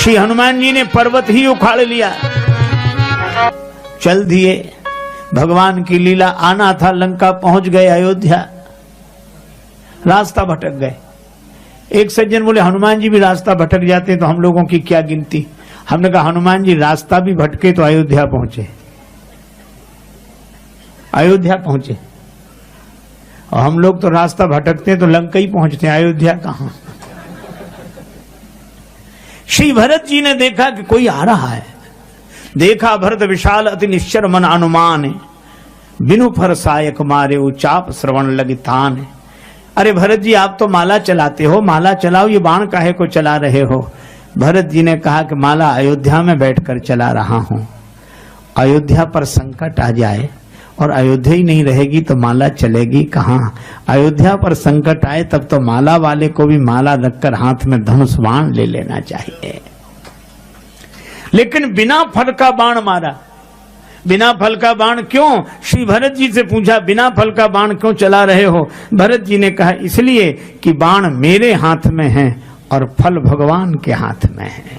श्री हनुमान जी ने पर्वत ही उखाड़ लिया, चल दिए। भगवान की लीला, आना था लंका, पहुंच गए अयोध्या, रास्ता भटक गए। एक सज्जन बोले हनुमान जी भी रास्ता भटक जाते तो हम लोगों की क्या गिनती। हमने कहा हनुमान जी रास्ता भी भटके तो अयोध्या पहुंचे, अयोध्या पहुंचे, और हम लोग तो रास्ता भटकते तो लंका ही पहुंचते, अयोध्या कहां। श्री भरत जी ने देखा कि कोई आ रहा है। देखा भरत विशाल अति निश्चर मन अनुमान, बिनु फर सायक मारे उचाप श्रवण लगी तान। अरे भरत जी आप तो माला चलाते हो, माला चलाओ, ये बाण काहे को चला रहे हो। भरत जी ने कहा कि माला अयोध्या में बैठकर चला रहा हूं, अयोध्या पर संकट आ जाए और अयोध्या ही नहीं रहेगी तो माला चलेगी कहां। अयोध्या पर संकट आए तब तो माला वाले को भी माला रखकर हाथ में धनुष बाण ले लेना चाहिए। लेकिन बिना फल का बाण मारा। बिना फल का बाण क्यों? श्री भरत जी से पूछा बिना फल का बाण क्यों चला रहे हो। भरत जी ने कहा इसलिए कि बाण मेरे हाथ में है और फल भगवान के हाथ में है।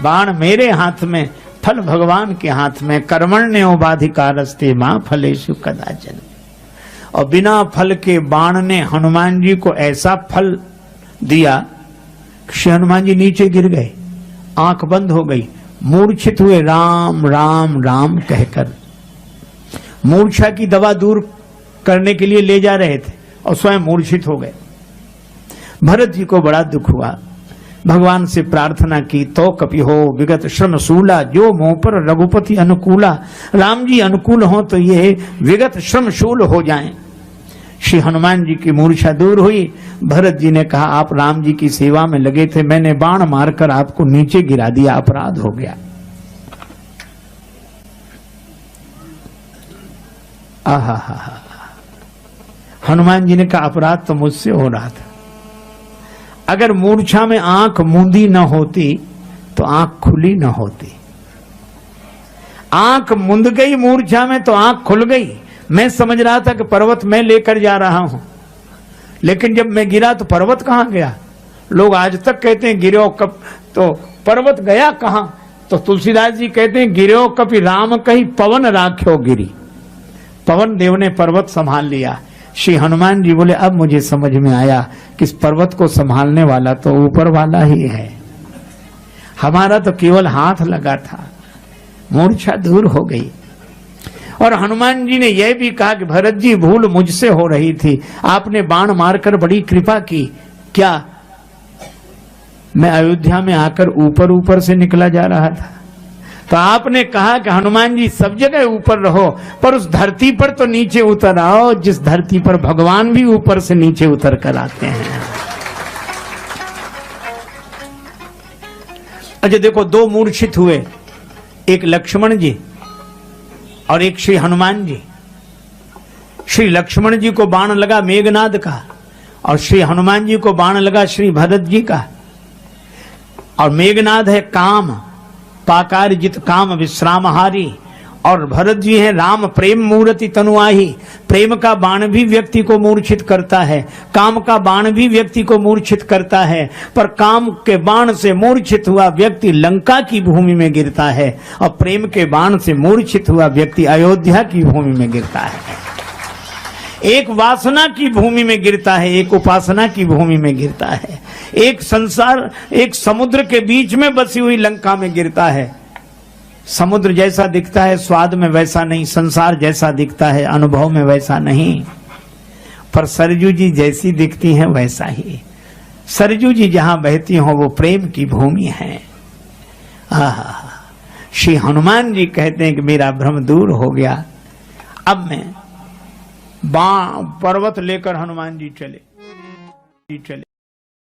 बाण मेरे हाथ में, फल भगवान के हाथ में। कर्मण्योपाधिकारस्ते मां फलेषु कदाचन। और बिना फल के बाण ने हनुमान जी को ऐसा फल दिया, श्री हनुमान जी नीचे गिर गए, आंख बंद हो गई, मूर्छित हुए। राम राम राम कहकर मूर्छा की दवा दूर करने के लिए ले जा रहे थे और स्वयं मूर्छित हो गए। भरत जी को बड़ा दुख हुआ, भगवान से प्रार्थना की, तो कपि हो विगत श्रम शूला, जो मोह पर रघुपति अनुकूला। राम जी अनुकूल हो तो ये विगत श्रम शूल हो जाएं। श्री हनुमान जी की मूर्छा दूर हुई। भरत जी ने कहा आप राम जी की सेवा में लगे थे, मैंने बाण मारकर आपको नीचे गिरा दिया, अपराध हो गया। आहा हा हा। हनुमान जी ने कहा अपराध तो मुझसे हो रहा था। अगर मूर्छा में आंख मूंदी न होती तो आंख खुली न होती। आंख मूंद गई मूर्छा में तो आंख खुल गई। मैं समझ रहा था कि पर्वत मैं लेकर जा रहा हूं, लेकिन जब मैं गिरा तो पर्वत कहां गया। लोग आज तक कहते हैं गिरो कब, तो पर्वत गया कहां। तो तुलसीदास जी कहते हैं गिरो कपि राम कहीं पवन राख्यो गिरी। पवन देव ने पर्वत संभाल लिया। श्री हनुमान जी बोले अब मुझे समझ में आया कि इस पर्वत को संभालने वाला तो ऊपर वाला ही है, हमारा तो केवल हाथ लगा था। मूर्छा दूर हो गई। और हनुमान जी ने यह भी कहा कि भरत जी भूल मुझसे हो रही थी, आपने बाण मारकर बड़ी कृपा की। क्या मैं अयोध्या में आकर ऊपर ऊपर से निकला जा रहा था, तो आपने कहा कि हनुमान जी सब जगह ऊपर रहो पर उस धरती पर तो नीचे उतर आओ जिस धरती पर भगवान भी ऊपर से नीचे उतर कर आते हैं। अच्छा देखो, दो मूर्छित हुए, एक लक्ष्मण जी और एक श्री हनुमान जी। श्री लक्ष्मण जी को बाण लगा मेघनाद का और श्री हनुमान जी को बाण लगा श्री भरत जी का। और मेघनाद है काम, पाकार जित काम विश्रामहारी, और भरत जी हैं राम प्रेम मूर्ति तनुआही। प्रेम का बाण भी व्यक्ति को मूर्छित करता है, काम का बाण भी व्यक्ति को मूर्छित करता है, पर काम के बाण से मूर्छित हुआ व्यक्ति लंका की भूमि में गिरता है और प्रेम के बाण से मूर्छित हुआ व्यक्ति अयोध्या की भूमि में गिरता है। एक वासना की भूमि में गिरता है, एक उपासना की भूमि में गिरता है। एक संसार, एक समुद्र के बीच में बसी हुई लंका में गिरता है। समुद्र जैसा दिखता है स्वाद में वैसा नहीं, संसार जैसा दिखता है अनुभव में वैसा नहीं, पर सरजू जी जैसी दिखती हैं वैसा ही। सरजू जी जहां बहती हो वो प्रेम की भूमि है। श्री हनुमान जी कहते हैं कि मेरा भ्रम दूर हो गया। अब मैं पर्वत लेकर हनुमान जी चले।